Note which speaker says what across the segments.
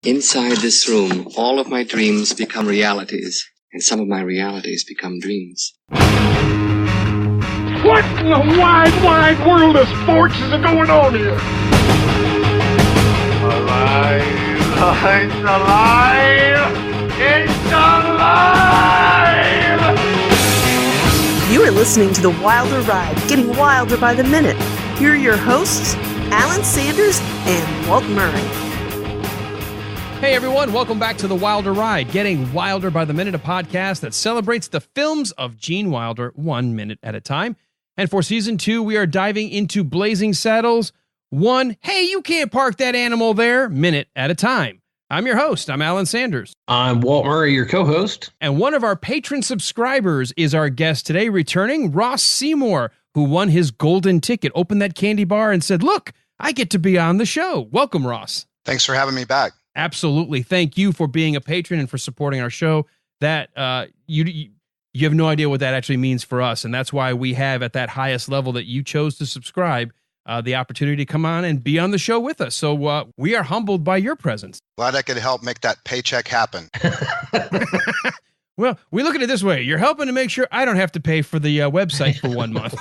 Speaker 1: Inside this room, all of my dreams become realities, and some of my realities become dreams.
Speaker 2: What in the wide, wide world of sports is going on here? Alive! It's alive! It's alive!
Speaker 3: You are listening to The Wilder Ride, getting wilder by the minute. Here are your hosts, Alan Sanders and Walt Murray.
Speaker 4: Hey everyone, welcome back to The Wilder Ride, getting wilder by the minute, a podcast that celebrates the films of Gene Wilder 1 minute at a time. And for season 2, we are diving into Blazing Saddles, one, hey, you can't park that animal there, minute at a time. I'm your host, I'm Alan Sanders.
Speaker 5: I'm Walt Murray, your co-host.
Speaker 4: And one of our patron subscribers is our guest today, returning Ross Seymour, who won his golden ticket, opened that candy bar and said, look, I get to be on the show. Welcome, Ross.
Speaker 6: Thanks for having me back.
Speaker 4: Absolutely. Thank you for being a patron and for supporting our show. That you have no idea what that actually means for us. And that's why we have at that highest level that you chose to subscribe, the opportunity to come on and be on the show with us. So we are humbled by your presence.
Speaker 6: Glad I could help make that paycheck happen.
Speaker 4: Well, we look at it this way. You're helping to make sure I don't have to pay for the website for 1 month.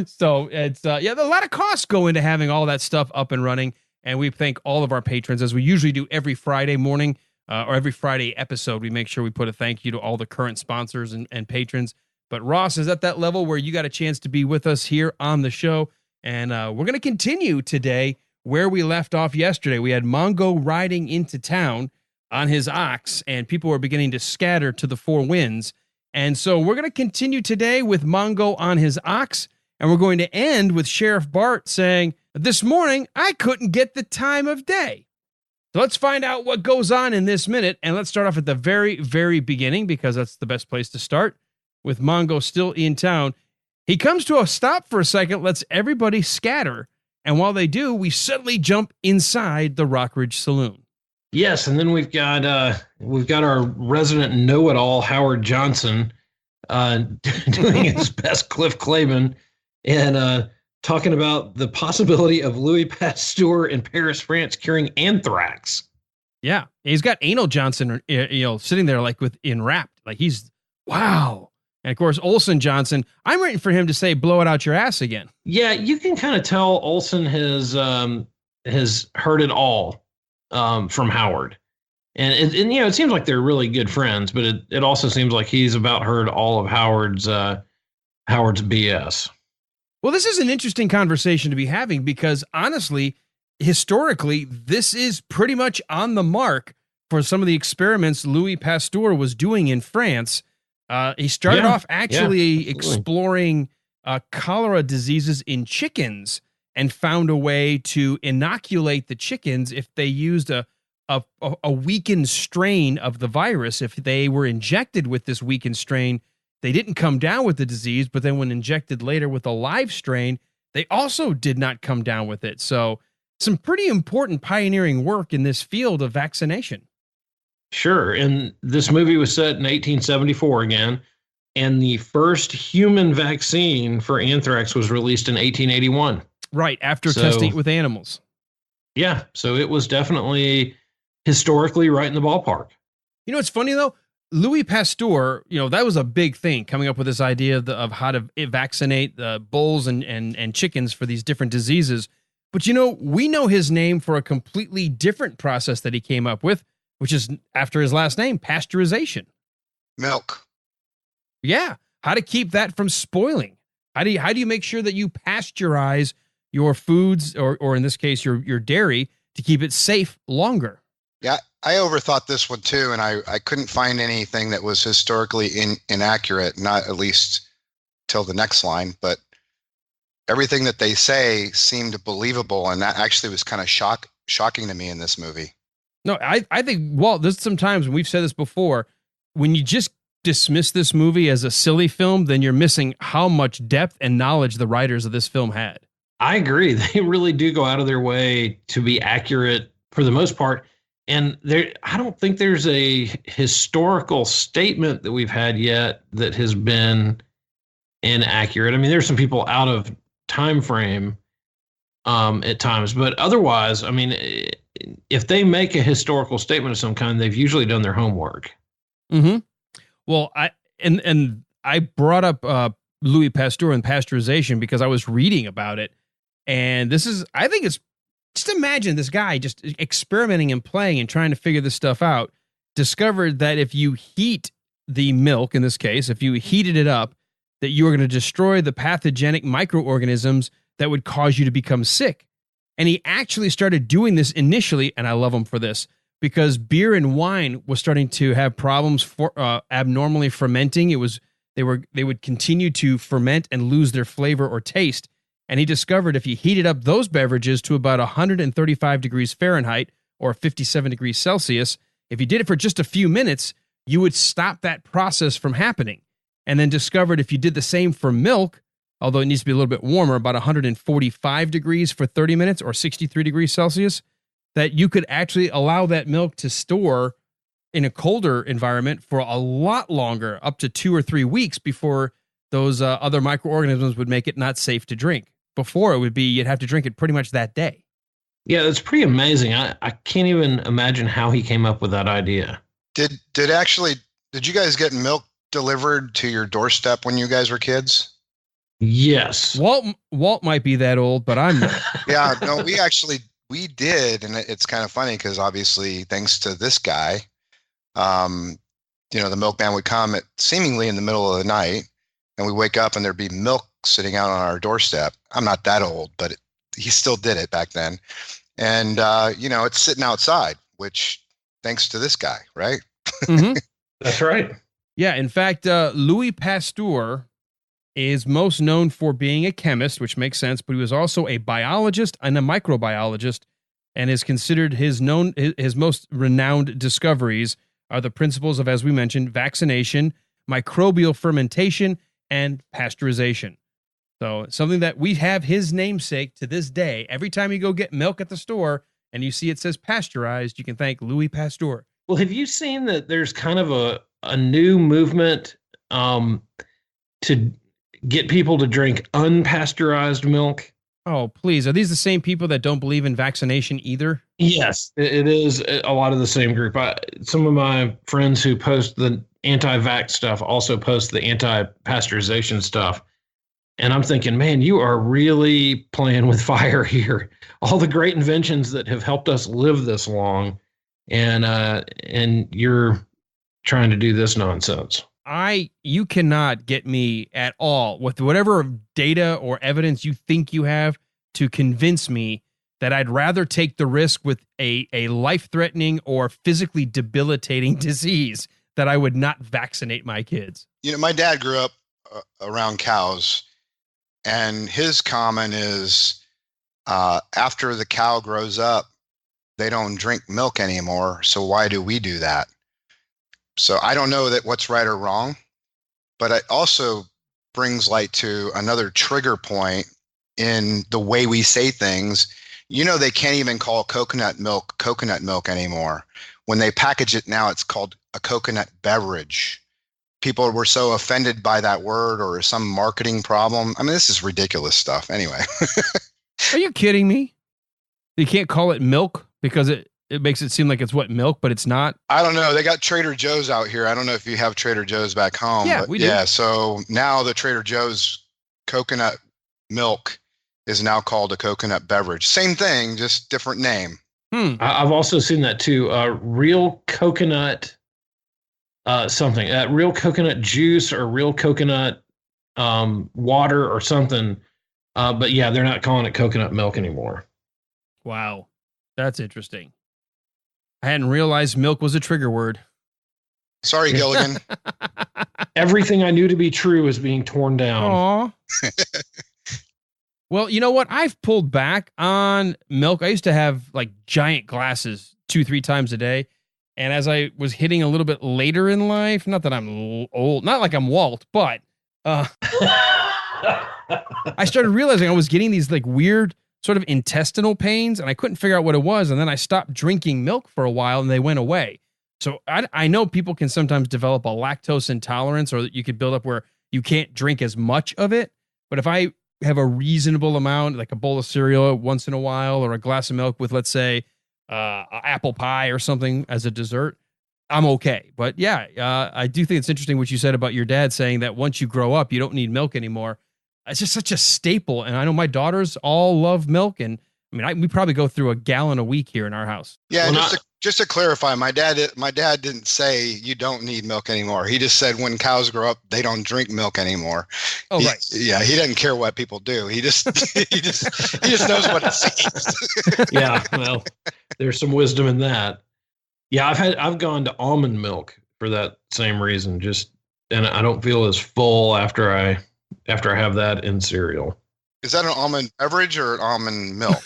Speaker 4: So it's, a lot of costs go into having all that stuff up and running. And we thank all of our patrons, as we usually do every Friday morning or every Friday episode. We make sure we put a thank you to all the current sponsors and patrons. But Ross is at that level where you got a chance to be with us here on the show. And we're going to continue today where we left off yesterday. We had Mongo riding into town on his ox, and people were beginning to scatter to the four winds. And so we're going to continue today with Mongo on his ox, and we're going to end with Sheriff Bart saying, this morning, I couldn't get the time of day. So let's find out what goes on in this minute, and let's start off at the very, very beginning, because that's the best place to start, with Mongo still in town. He comes to a stop for a second, lets everybody scatter, and while they do, we suddenly jump inside the Rock Ridge Saloon.
Speaker 5: Yes, and then we've got our resident know-it-all, Howard Johnson, doing his best Cliff Clavin, and talking about the possibility of Louis Pasteur in Paris, France, curing anthrax.
Speaker 4: Yeah, he's got Anal Johnson, sitting there like with enrapt, like he's wow. And of course, Olson Johnson, I'm waiting for him to say, "Blow it out your ass" again.
Speaker 5: Yeah, you can kind of tell Olson has heard it all from Howard, and it seems like they're really good friends, but it also seems like he's about heard all of Howard's BS.
Speaker 4: Well, this is an interesting conversation to be having because, honestly, historically, this is pretty much on the mark for some of the experiments Louis Pasteur was doing in France. He started off actually exploring cholera diseases in chickens and found a way to inoculate the chickens if they used a weakened strain of the virus. If they were injected with this weakened strain, they didn't come down with the disease, but then when injected later with a live strain, they also did not come down with it. So some pretty important pioneering work in this field of vaccination.
Speaker 5: Sure. And this movie was set in 1874 again. And the first human vaccine for anthrax was released in 1881.
Speaker 4: Right. After testing it with animals.
Speaker 5: Yeah. So it was definitely historically right in the ballpark.
Speaker 4: You know, it's funny though. Louis Pasteur, that was a big thing, coming up with this idea of how to vaccinate the bulls and chickens for these different diseases. But, we know his name for a completely different process that he came up with, which is after his last name, pasteurization.
Speaker 6: Milk.
Speaker 4: Yeah. How to keep that from spoiling. How do you make sure that you pasteurize your foods or in this case, your dairy to keep it safe longer?
Speaker 6: Yeah, I overthought this one too, and I couldn't find anything that was historically inaccurate, not at least till the next line, but everything that they say seemed believable, and that actually was kind of shocking to me in this movie.
Speaker 4: No, I think, Walt, there's some times, and we've said this before, when you just dismiss this movie as a silly film, then you're missing how much depth and knowledge the writers of this film had.
Speaker 5: I agree. They really do go out of their way to be accurate for the most part. And I don't think there's a historical statement that we've had yet that has been inaccurate. I mean, there's some people out of time frame at times, but otherwise, I mean, if they make a historical statement of some kind, they've usually done their homework.
Speaker 4: Mm-hmm. Well, I brought up Louis Pasteur and pasteurization because I was reading about it, and I think it's just imagine this guy just experimenting and playing and trying to figure this stuff out. Discovered that if you heat the milk, in this case, if you heated it up, that you are going to destroy the pathogenic microorganisms that would cause you to become sick. And he actually started doing this initially, and I love him for this, because beer and wine was starting to have problems for abnormally fermenting. They would continue to ferment and lose their flavor or taste. And he discovered if he heated up those beverages to about 135 degrees Fahrenheit or 57 degrees Celsius, if you did it for just a few minutes, you would stop that process from happening. And then discovered if you did the same for milk, although it needs to be a little bit warmer, about 145 degrees for 30 minutes or 63 degrees Celsius, that you could actually allow that milk to store in a colder environment for a lot longer, up to 2 or 3 weeks before those other microorganisms would make it not safe to drink. Before it would be, you'd have to drink it pretty much that day.
Speaker 5: Yeah, it's pretty amazing. I can't even imagine how he came up with that idea.
Speaker 6: Did you guys get milk delivered to your doorstep when you guys were kids?
Speaker 5: Yes.
Speaker 4: Walt might be that old, but I'm not.
Speaker 6: Yeah, no, we did, and it's kind of funny because obviously, thanks to this guy, the milkman would come at seemingly in the middle of the night, and we wake up and there'd be milk sitting out on our doorstep. I'm not that old, but he still did it back then, and it's sitting outside, which thanks to this guy, right?
Speaker 4: Mm-hmm.
Speaker 5: That's right.
Speaker 4: Yeah, in fact, Louis Pasteur is most known for being a chemist, which makes sense, but he was also a biologist and a microbiologist, and is considered his most renowned discoveries are the principles of, as we mentioned, vaccination, microbial fermentation, and pasteurization. So something that we have his namesake to this day. Every time you go get milk at the store and you see it says pasteurized, you can thank Louis Pasteur.
Speaker 5: Well, have you seen that there's kind of a new movement to get people to drink unpasteurized milk?
Speaker 4: Oh, please. Are these the same people that don't believe in vaccination either?
Speaker 5: Yes, it is a lot of the same group. Some of my friends who post the anti-vax stuff also post the anti-pasteurization stuff. And I'm thinking, man, you are really playing with fire here. All the great inventions that have helped us live this long, and you're trying to do this nonsense.
Speaker 4: You cannot get me at all with whatever data or evidence you think you have to convince me that I'd rather take the risk with a life-threatening or physically debilitating disease that I would not vaccinate my kids.
Speaker 6: My dad grew up around cows, and his comment is after the cow grows up, they don't drink milk anymore. So why do we do that? So I don't know that what's right or wrong, but it also brings light to another trigger point in the way we say things. They can't even call coconut milk anymore. When they package it now, it's called a coconut beverage. People were so offended by that word or some marketing problem. I mean, this is ridiculous stuff. Anyway.
Speaker 4: Are you kidding me? You can't call it milk because it makes it seem like it's milk, but it's not.
Speaker 6: I don't know. They got Trader Joe's out here. I don't know if you have Trader Joe's back home.
Speaker 4: Yeah,
Speaker 6: but
Speaker 4: we do.
Speaker 6: Yeah, so now the Trader Joe's coconut milk is now called a coconut beverage. Same thing, just different name.
Speaker 5: I've also seen that too. Real coconut something. Real coconut juice or real coconut water or something. But yeah, they're not calling it coconut milk anymore.
Speaker 4: Wow. That's interesting. I hadn't realized milk was a trigger word.
Speaker 6: Sorry, Gilligan.
Speaker 5: Everything I knew to be true is being torn down.
Speaker 4: Aww. Well, you know what? I've pulled back on milk. I used to have like giant glasses 2-3 times a day. And as I was hitting a little bit later in life, not that I'm old, not like I'm Walt, but I started realizing I was getting these like weird sort of intestinal pains, and I couldn't figure out what it was. And then I stopped drinking milk for a while and they went away. So I know people can sometimes develop a lactose intolerance, or that you could build up where you can't drink as much of it. But if I have a reasonable amount, like a bowl of cereal once in a while, or a glass of milk with, let's say, apple pie or something as a dessert, I'm okay. But yeah, I do think it's interesting what you said about your dad saying that once you grow up, you don't need milk anymore. It's just such a staple. And I know my daughters all love milk. And I mean, we probably go through a gallon a week here in our house.
Speaker 6: Yeah, well, just to clarify, my dad didn't say you don't need milk anymore. He just said when cows grow up, they don't drink milk anymore.
Speaker 4: Oh, right.
Speaker 6: Yeah, he doesn't care what people do. He just he just knows what it seems.
Speaker 5: Yeah, well, there's some wisdom in that. Yeah, I've gone to almond milk for that same reason. And I don't feel as full after I have that in cereal.
Speaker 6: Is that an almond beverage or an almond milk?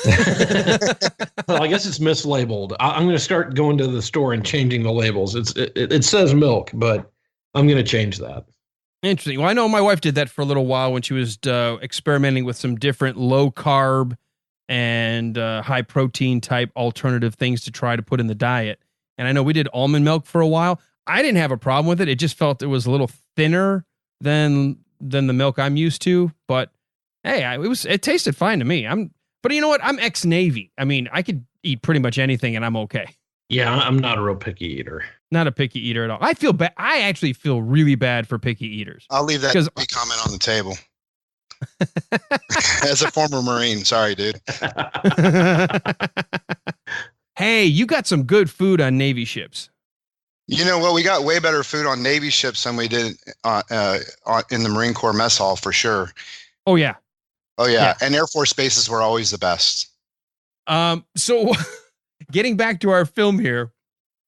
Speaker 5: Well, I guess it's mislabeled. I'm going to start going to the store and changing the labels. It says milk, but I'm going to change that.
Speaker 4: Interesting. Well, I know my wife did that for a little while when she was experimenting with some different low carb and high protein type alternative things to try to put in the diet. And I know we did almond milk for a while. I didn't have a problem with it. It just felt it was a little thinner than the milk I'm used to. But hey, it tasted fine to me. But you know what? I'm ex-Navy. I mean, I could eat pretty much anything and I'm okay.
Speaker 5: Yeah, I'm not a real picky eater.
Speaker 4: Not a picky eater at all. I feel bad. I actually feel really bad for picky eaters.
Speaker 6: I'll leave that comment on the table. As a former Marine, sorry, dude.
Speaker 4: Hey, you got some good food on Navy ships.
Speaker 6: You know, well, we got way better food on Navy ships than we did in the Marine Corps mess hall for sure.
Speaker 4: Oh yeah.
Speaker 6: Oh yeah. And Air Force bases were always the best.
Speaker 4: So getting back to our film here,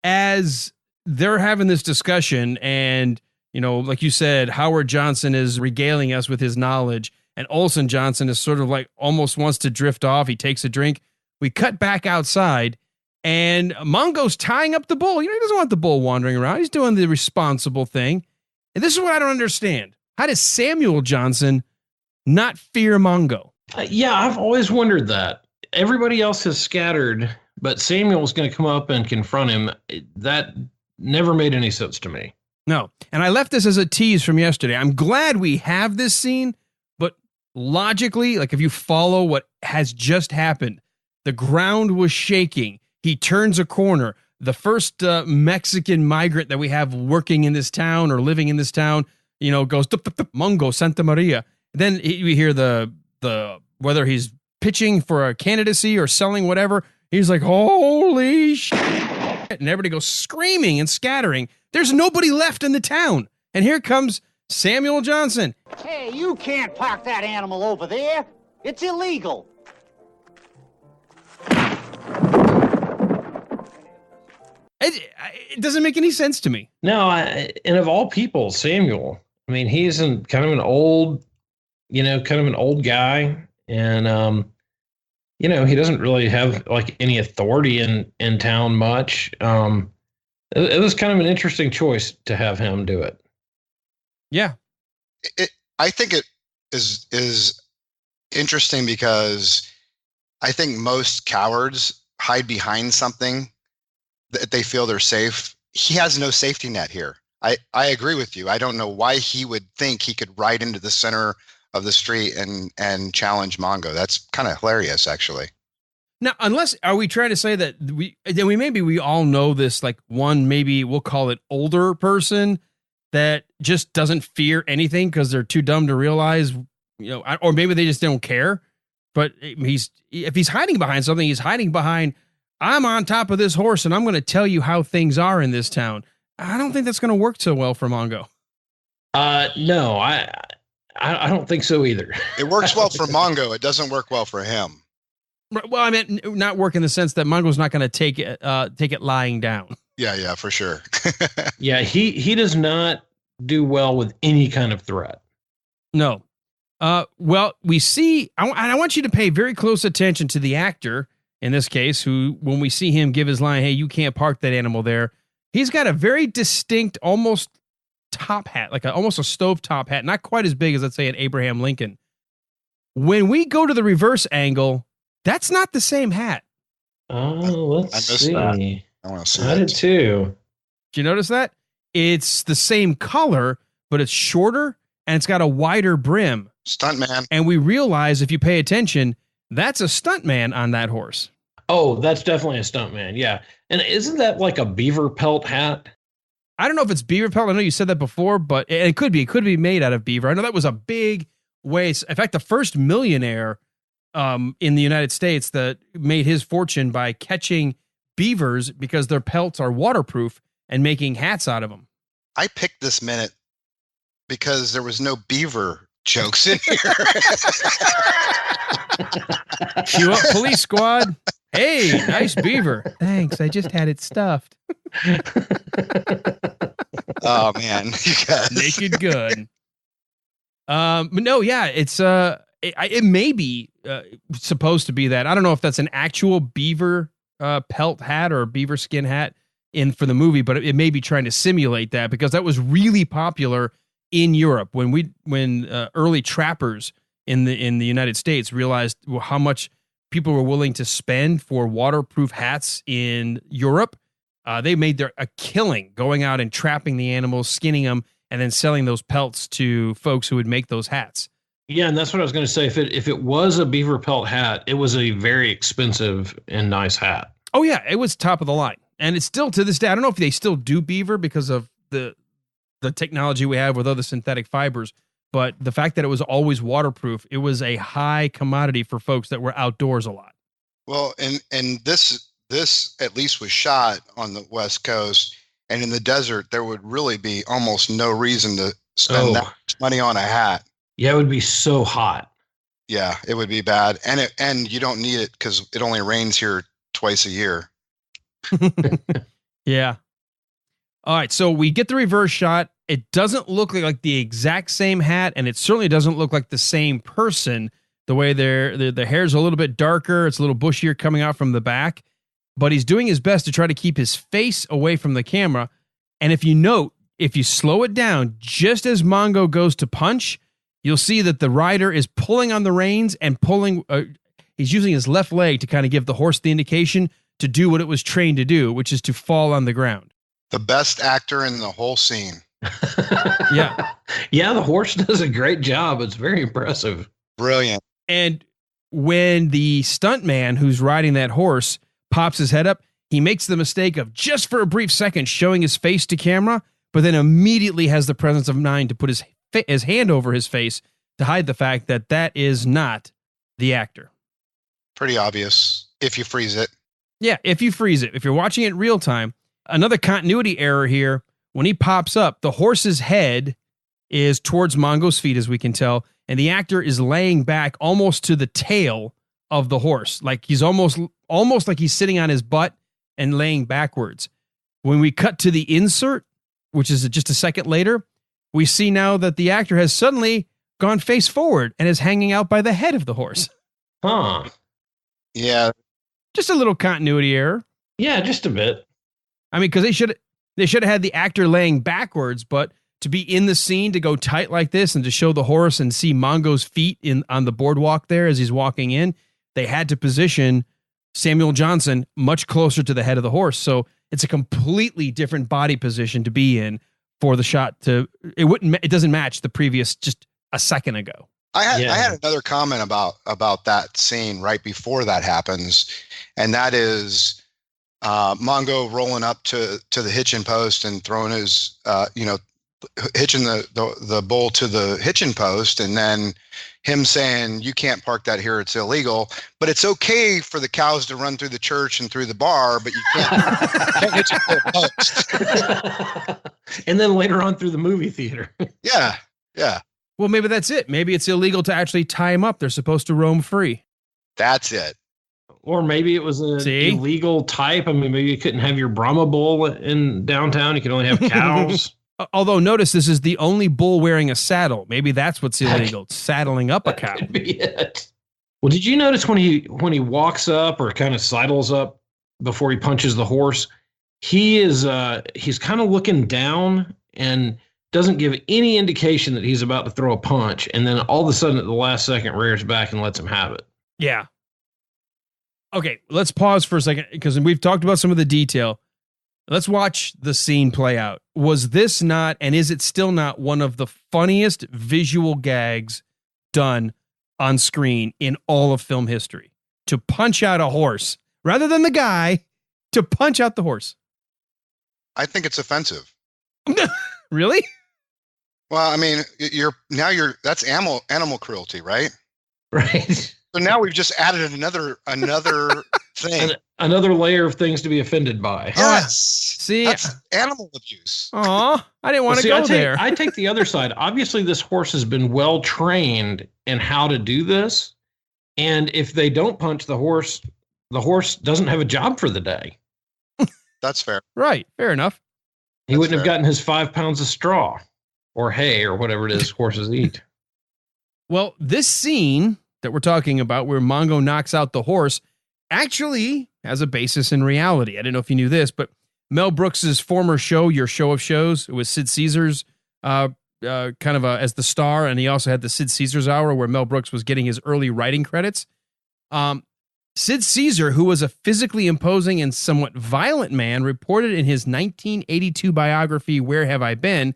Speaker 4: as they're having this discussion and, you know, like you said, Howard Johnson is regaling us with his knowledge and Olson Johnson is sort of like almost wants to drift off. He takes a drink. We cut back outside and Mongo's tying up the bull. You know, he doesn't want the bull wandering around. He's doing the responsible thing. And this is what I don't understand. How does Samuel Johnson not fear Mongo?
Speaker 5: Yeah, I've always wondered that. Everybody else has scattered, but Samuel's going to come up and confront him. That never made any sense to me.
Speaker 4: No. And I left this as a tease from yesterday. I'm glad we have this scene, but logically, like if you follow what has just happened, the ground was shaking. He turns a corner. The first Mexican migrant that we have working in this town or living in this town, you know, goes, Mongo, Santa Maria. Then we hear the whether he's pitching for a candidacy or selling whatever. He's like, holy shit. And everybody goes screaming and scattering. There's nobody left in the town. And here comes Samuel Johnson.
Speaker 7: Hey, you can't park that animal over there. It's illegal.
Speaker 4: It doesn't make any sense to me.
Speaker 5: No, and of all people, Samuel, I mean, he's kind of an old guy. And, you know, he doesn't really have like any authority in town much. It was kind of an interesting choice to have him do it.
Speaker 4: Yeah.
Speaker 6: I think it is interesting because I think most cowards hide behind something that they feel they're safe. He has no safety net here. I agree with you. I don't know why he would think he could ride into the center of the street and challenge Mongo. That's kind of hilarious, actually.
Speaker 4: Now, are we trying to say that we all know this, like one, maybe we'll call it older person that just doesn't fear anything because they're too dumb to realize, you know, or maybe they just don't care. But if he's hiding behind something, he's hiding behind, I'm on top of this horse and I'm going to tell you how things are in this town. I don't think that's going to work so well for Mongo.
Speaker 5: No, I don't think so either.
Speaker 6: It works well for Mongo. It doesn't work well for him.
Speaker 4: Well, I meant not work in the sense that Mongo's not going to take it lying down.
Speaker 6: Yeah, for sure.
Speaker 5: Yeah, he does not do well with any kind of threat.
Speaker 4: No. Well, we see, I want you to pay very close attention to the actor in this case, who, when we see him give his line, hey, you can't park that animal there. He's got a very distinct, almost top hat, like almost a stovetop hat, not quite as big as, let's say, an Abraham Lincoln. When we go to the reverse angle, that's not the same hat.
Speaker 5: Oh, let's see.
Speaker 6: I want to see
Speaker 5: I
Speaker 6: that.
Speaker 5: did too.
Speaker 4: Did you notice that? It's the same color, but it's shorter and it's got a wider brim.
Speaker 6: Stuntman.
Speaker 4: And we realize, if you pay attention, that's a stuntman on that horse.
Speaker 5: Oh, that's definitely a stuntman. Yeah. And isn't that like a beaver pelt hat?
Speaker 4: I don't know if it's beaver pelt. I know you said that before, but it could be. It could be made out of beaver. I know that was a big waste. In fact, the first millionaire in the United States that made his fortune by catching beavers because their pelts are waterproof and making hats out of them.
Speaker 6: I picked this minute because there was no beaver jokes in here.
Speaker 4: Cue up police squad. Hey, nice beaver. Thanks. I just had it stuffed.
Speaker 6: Oh man, you guys.
Speaker 4: Naked Gun. But no, yeah, it's it may be supposed to be that. I don't know if that's an actual beaver pelt hat or a beaver skin hat for the movie, but it may be trying to simulate that because that was really popular in Europe when early trappers in the United States realized how much people were willing to spend for waterproof hats in Europe. They made a killing going out and trapping the animals, skinning them, and then selling those pelts to folks who would make those hats.
Speaker 5: Yeah, and that's what I was going to say. If it was a beaver pelt hat, it was a very expensive and nice hat.
Speaker 4: Oh yeah, it was top of the line, and it's still to this day. I don't know if they still do beaver because of the technology we have with other synthetic fibers, but the fact that it was always waterproof, it was a high commodity for folks that were outdoors a lot.
Speaker 6: Well, and this at least was shot on the West Coast, and in the desert, there would really be almost no reason to spend that much money on a hat.
Speaker 5: Yeah, it would be so hot.
Speaker 6: Yeah, it would be bad, and you don't need it because it only rains here twice a year.
Speaker 4: Yeah. All right, so we get the reverse shot. It doesn't look like the exact same hat, and it certainly doesn't look like the same person. The way the hair's a little bit darker, it's a little bushier coming out from the back, but he's doing his best to try to keep his face away from the camera. And if you slow it down, just as Mongo goes to punch, you'll see that the rider is pulling on the reins and pulling. He's using his left leg to kind of give the horse the indication to do what it was trained to do, which is to fall on the ground.
Speaker 6: The best actor in the whole scene.
Speaker 4: Yeah.
Speaker 5: Yeah, the horse does a great job. It's very impressive.
Speaker 6: Brilliant.
Speaker 4: And when the stuntman who's riding that horse pops his head up, he makes the mistake of just for a brief second showing his face to camera, but then immediately has the presence of mind to put his hand over his face to hide the fact that is not the actor.
Speaker 6: Pretty obvious if you freeze it.
Speaker 4: Yeah, if you freeze it. If you're watching it real time, another continuity error here. When he pops up, the horse's head is towards Mongo's feet, as we can tell, and the actor is laying back almost to the tail of the horse. Like he's almost like he's sitting on his butt and laying backwards. When we cut to the insert, which is just a second later, we see now that the actor has suddenly gone face forward and is hanging out by the head of the horse.
Speaker 5: Huh.
Speaker 6: Yeah.
Speaker 4: Just a little continuity error.
Speaker 5: Yeah, just a bit.
Speaker 4: I mean, because they should have had the actor laying backwards, but to be in the scene, to go tight like this and to show the horse and see Mongo's feet on the boardwalk there as he's walking in, they had to position Samuel Johnson much closer to the head of the horse. So it's a completely different body position to be in for the shot. It doesn't match the previous just a second ago.
Speaker 6: I had another comment about that scene right before that happens, and that is Mongo rolling up to the hitching post and throwing his hitching the bull to the hitching post, and then him saying, "You can't park that here; it's illegal. But it's okay for the cows to run through the church and through the bar, but you can't hitch it to the post."
Speaker 5: And then later on through the movie theater.
Speaker 6: Yeah.
Speaker 4: Well, maybe that's it. Maybe it's illegal to actually tie him up. They're supposed to roam free.
Speaker 6: That's it.
Speaker 5: Or maybe it was an illegal type. I mean, maybe you couldn't have your Brahma bull in downtown. You could only have cows.
Speaker 4: Although, notice this is the only bull wearing a saddle. Maybe that's what's illegal, saddling up a cow.
Speaker 5: That could be it. Well, did you notice when he walks up or kind of sidles up before he punches the horse, he's kind of looking down and doesn't give any indication that he's about to throw a punch. And then all of a sudden at the last second rears back and lets him have it.
Speaker 4: Yeah. Okay, let's pause for a second because we've talked about some of the detail. Let's watch the scene play out. Was this not, and is it still not, one of the funniest visual gags done on screen in all of film history? To punch out a horse rather than the guy to punch out the horse.
Speaker 6: I think it's offensive.
Speaker 4: Really?
Speaker 6: Well, I mean, that's animal cruelty, right?
Speaker 5: Right.
Speaker 6: So now we've just added another thing.
Speaker 5: Another layer of things to be offended by.
Speaker 6: Yes.
Speaker 4: See,
Speaker 6: that's animal abuse.
Speaker 4: Oh, I didn't want to go there.
Speaker 5: I take the other side. Obviously, this horse has been well trained in how to do this. And if they don't punch the horse doesn't have a job for the day.
Speaker 6: That's fair.
Speaker 4: Right. Fair enough.
Speaker 5: He wouldn't have gotten his 5 pounds of straw or hay or whatever it is horses eat.
Speaker 4: Well, this scene that we're talking about where Mongo knocks out the horse actually has a basis in reality. I didn't know if you knew this, but Mel Brooks's former show, Your Show of Shows, it was Sid Caesar's kind of as the star, and he also had the Sid Caesar's Hour where Mel Brooks was getting his early writing credits. Sid Caesar, who was a physically imposing and somewhat violent man, reported in his 1982 biography, Where Have I Been?,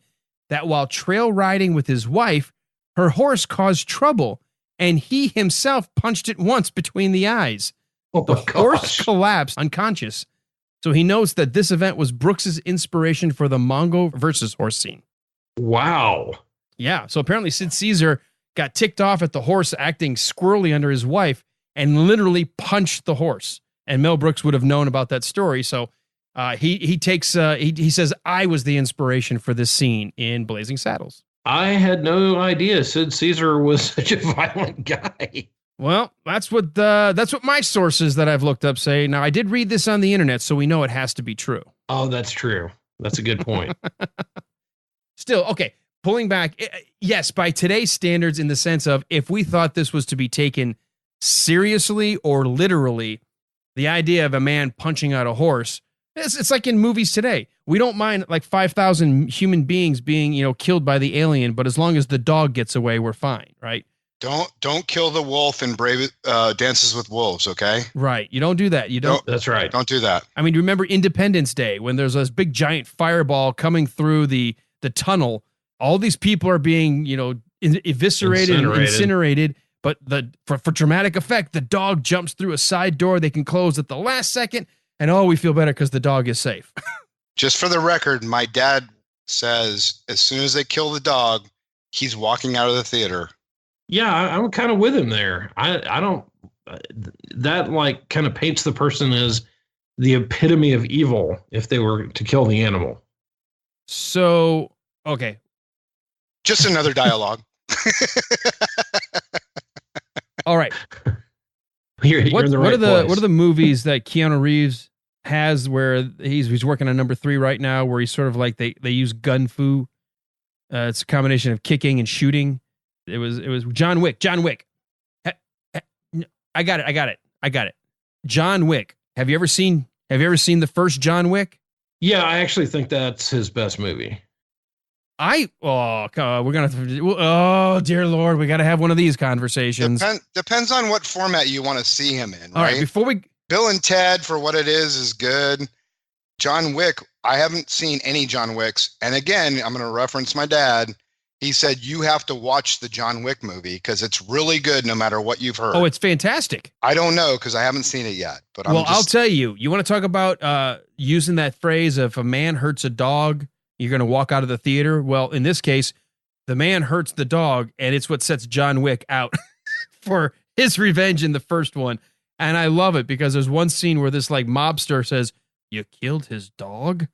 Speaker 4: that while trail riding with his wife, her horse caused trouble, and he himself punched it once between the eyes. The horse collapsed unconscious. So he notes that this event was Brooks's inspiration for the Mongo versus horse scene.
Speaker 5: Wow.
Speaker 4: Yeah. So apparently Sid Caesar got ticked off at the horse acting squirrely under his wife and literally punched the horse. And Mel Brooks would have known about that story. So he says, I was the inspiration for this scene in Blazing Saddles.
Speaker 5: I had no idea Sid Caesar was such a violent guy.
Speaker 4: Well, that's what my sources that I've looked up say. Now, I did read this on the internet, so we know it has to be true.
Speaker 5: Oh, that's true. That's a good point.
Speaker 4: Still, okay, pulling back, yes, by today's standards, in the sense of if we thought this was to be taken seriously or literally, the idea of a man punching out a horse, it's like in movies today. We don't mind like 5,000 human beings being, killed by the alien, but as long as the dog gets away, we're fine, right?
Speaker 6: Don't kill the wolf in Brave Dances with Wolves, okay?
Speaker 4: Right. You don't do that. You don't.
Speaker 5: That's right.
Speaker 6: Don't do that.
Speaker 4: I mean, remember Independence Day when there's this big giant fireball coming through the tunnel? All these people are being, eviscerated and incinerated. But for dramatic effect, the dog jumps through a side door they can close at the last second, and we feel better because the dog is safe.
Speaker 6: Just for the record, my dad says as soon as they kill the dog, he's walking out of the theater.
Speaker 5: Yeah, I'm kind of with him there. I don't, that like kind of paints the person as the epitome of evil if they were to kill the animal.
Speaker 4: So, okay.
Speaker 6: Just another dialogue.
Speaker 4: All right.
Speaker 5: You're in the right place.
Speaker 4: What are the movies that Keanu Reeves has where he's working on number 3 right now, where he's sort of like they use gun fu? It's a combination of kicking and shooting. It was John Wick. I got it. John Wick. Have you ever seen the first John Wick?
Speaker 5: Yeah, I actually think that's his best movie.
Speaker 4: Dear Lord, we got to have one of these conversations.
Speaker 6: Depends on what format you want to see him in, right?
Speaker 4: All right, before we
Speaker 6: Bill and Ted, for what it is good. John Wick, I haven't seen any John Wicks. And again, I'm going to reference my dad. He said, you have to watch the John Wick movie because it's really good no matter what you've heard.
Speaker 4: Oh, it's fantastic.
Speaker 6: I don't know because I haven't seen it yet. But
Speaker 4: I'll tell you, you want to talk about using that phrase, if a man hurts a dog, you're going to walk out of the theater. Well, in this case, the man hurts the dog, and it's what sets John Wick out for his revenge in the first one. And I love it because there's one scene where this like mobster says, you killed his dog?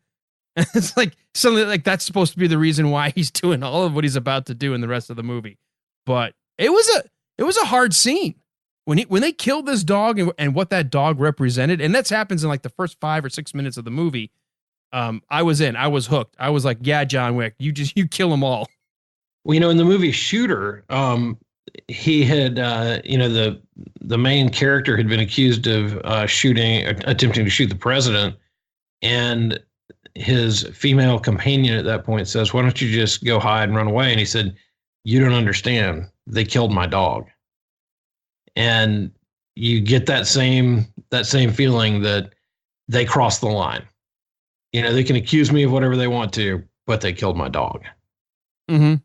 Speaker 4: And it's like something like that's supposed to be the reason why he's doing all of what he's about to do in the rest of the movie. But it was a hard scene when they killed this dog and what that dog represented. And that happens in like the first 5 or 6 minutes of the movie. I was hooked. I was like, yeah, John Wick, you kill them all.
Speaker 5: Well, in the movie Shooter, he had, the main character had been accused of attempting to shoot the president, and his female companion at that point says, why don't you just go hide and run away? And he said, you don't understand. They killed my dog. And you get that same feeling that they crossed the line. They can accuse me of whatever they want to, but they killed my dog.
Speaker 4: Mm-hmm.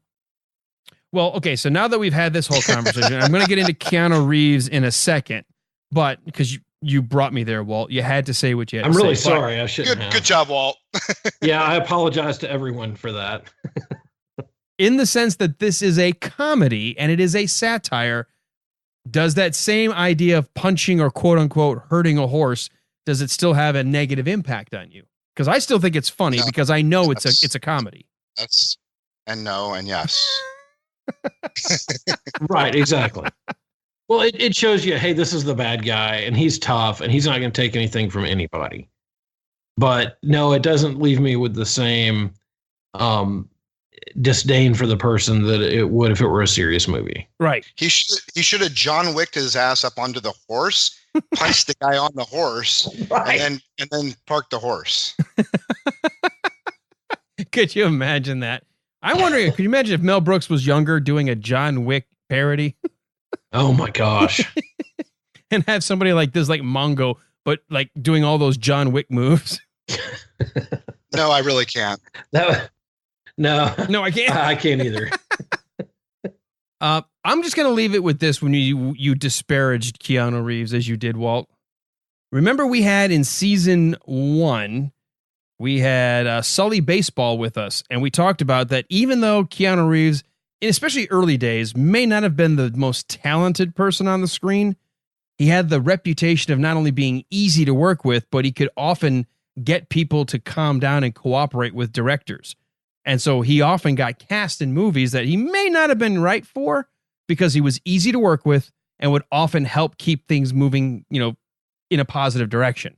Speaker 4: Well, okay. So now that we've had this whole conversation, I'm going to get into Keanu Reeves in a second, but because You brought me there, Walt. You had to say what you had
Speaker 5: I'm
Speaker 4: to
Speaker 5: really
Speaker 4: say.
Speaker 5: sorry. I shouldn't have.
Speaker 6: Good job, Walt.
Speaker 5: Yeah, I apologize to everyone for that.
Speaker 4: In the sense that this is a comedy and it is a satire, does that same idea of punching or quote unquote hurting a horse, does it still have a negative impact on you? Because I still think it's funny because I know it's a comedy.
Speaker 6: That's and no and yes.
Speaker 5: Right, exactly. Well, it shows you, hey, this is the bad guy, and he's tough, and he's not going to take anything from anybody. But no, it doesn't leave me with the same disdain for the person that it would if it were a serious movie.
Speaker 4: Right.
Speaker 6: He should have John Wicked his ass up onto the horse, punched the guy on the horse,
Speaker 5: Right.
Speaker 6: and then parked the horse.
Speaker 4: Could you imagine that? I'm wondering, could you imagine if Mel Brooks was younger doing a John Wick parody?
Speaker 5: Oh my gosh.
Speaker 4: And have somebody like this, like Mongo, but like doing all those John Wick moves.
Speaker 6: No, I really can't.
Speaker 5: No,
Speaker 4: No, I can't.
Speaker 5: I can't either.
Speaker 4: I'm just going to leave it with this when you disparaged Keanu Reeves as you did, Walt. Remember we had in season 1, we had Sully Baseball with us, and we talked about that even though Keanu Reeves, in especially early days, may not have been the most talented person on the screen, he had the reputation of not only being easy to work with, but he could often get people to calm down and cooperate with directors. And so he often got cast in movies that he may not have been right for because he was easy to work with and would often help keep things moving, in a positive direction.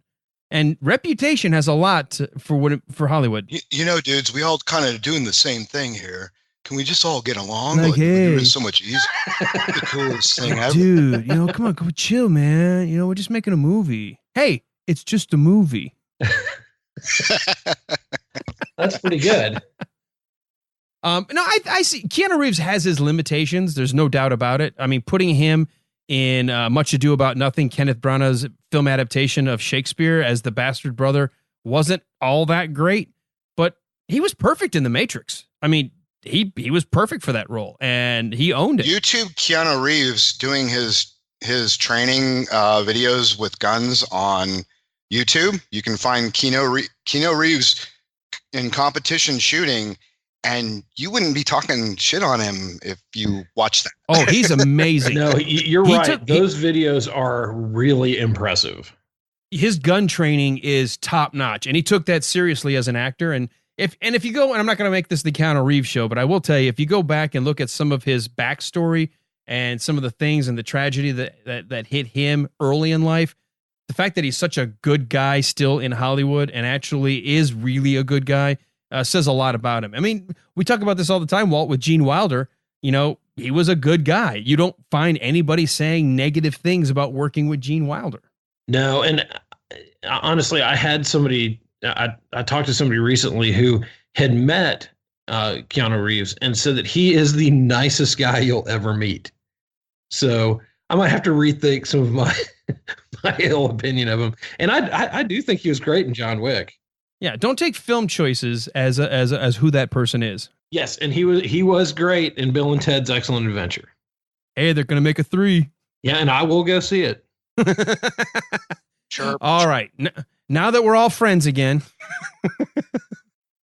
Speaker 4: And reputation has a lot for Hollywood.
Speaker 6: You know, dudes, we all kind of doing the same thing here. Can we just all get along?
Speaker 4: Like, hey.
Speaker 6: It's so much easier. The coolest thing ever.
Speaker 4: Dude, come on, go chill, man. We're just making a movie. Hey, it's just a movie.
Speaker 5: That's pretty good.
Speaker 4: No, I see Keanu Reeves has his limitations. There's no doubt about it. I mean, putting him in Much Ado About Nothing, Kenneth Branagh's film adaptation of Shakespeare as the bastard brother wasn't all that great, but he was perfect in The Matrix. I mean, he was perfect for that role, and he owned it.
Speaker 6: YouTube Keanu Reeves doing his training videos with guns on YouTube. You can find Keanu Reeves in competition shooting, and you wouldn't be talking shit on him if you watch that.
Speaker 4: Oh, he's amazing.
Speaker 5: No, you're right. Those videos are really impressive.
Speaker 4: His gun training is top notch, and he took that seriously as an actor. And if you go, and I'm not going to make this the Keanu Reeves show, but I will tell you, if you go back and look at some of his backstory and some of the things and the tragedy that hit him early in life, the fact that he's such a good guy still in Hollywood and actually is really a good guy says a lot about him. I mean, we talk about this all the time, Walt, with Gene Wilder. He was a good guy. You don't find anybody saying negative things about working with Gene Wilder.
Speaker 5: No, and honestly, I had somebody, I talked to somebody recently who had met Keanu Reeves and said that he is the nicest guy you'll ever meet. So I might have to rethink some of my ill opinion of him. And I do think he was great in John Wick.
Speaker 4: Yeah, don't take film choices as who that person is.
Speaker 5: Yes, and he was great in Bill and Ted's Excellent Adventure.
Speaker 4: Hey, they're gonna make a 3.
Speaker 5: Yeah, and I will go see it.
Speaker 6: Sure.
Speaker 4: All right, now that we're all friends again.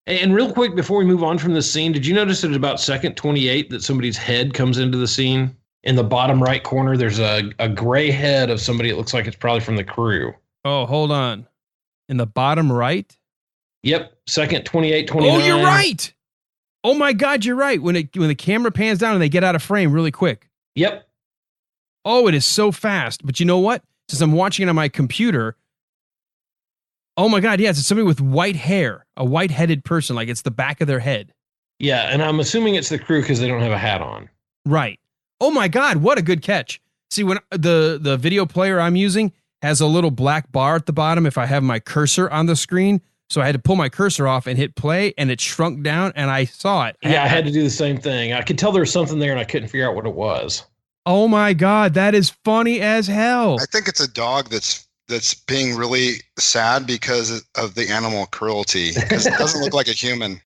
Speaker 5: And real quick, before we move on from this scene, did you notice at about second 28 that somebody's head comes into the scene? In the bottom right corner, there's a gray head of somebody. It looks like it's probably from the crew.
Speaker 4: Oh, hold on. In the bottom right?
Speaker 5: Yep, second 28, 29.
Speaker 4: Oh, you're right. Oh my God, you're right. When the camera pans down and they get out of frame really quick.
Speaker 5: Yep.
Speaker 4: Oh, it is so fast. But you know what? Since I'm watching it on my computer, oh my God, yeah, it's somebody with white hair, a white-headed person, like it's the back of their head.
Speaker 5: Yeah, and I'm assuming it's the crew because they don't have a hat on.
Speaker 4: Right. Oh my God, what a good catch. See, when the video player I'm using has a little black bar at the bottom if I have my cursor on the screen. So I had to pull my cursor off and hit play, and it shrunk down, and I saw it.
Speaker 5: Yeah, I had to do the same thing. I could tell there was something there, and I couldn't figure out what it was.
Speaker 4: Oh my God, that is funny as hell.
Speaker 6: I think it's a dog that's being really sad because of the animal cruelty. Because it doesn't look like a human.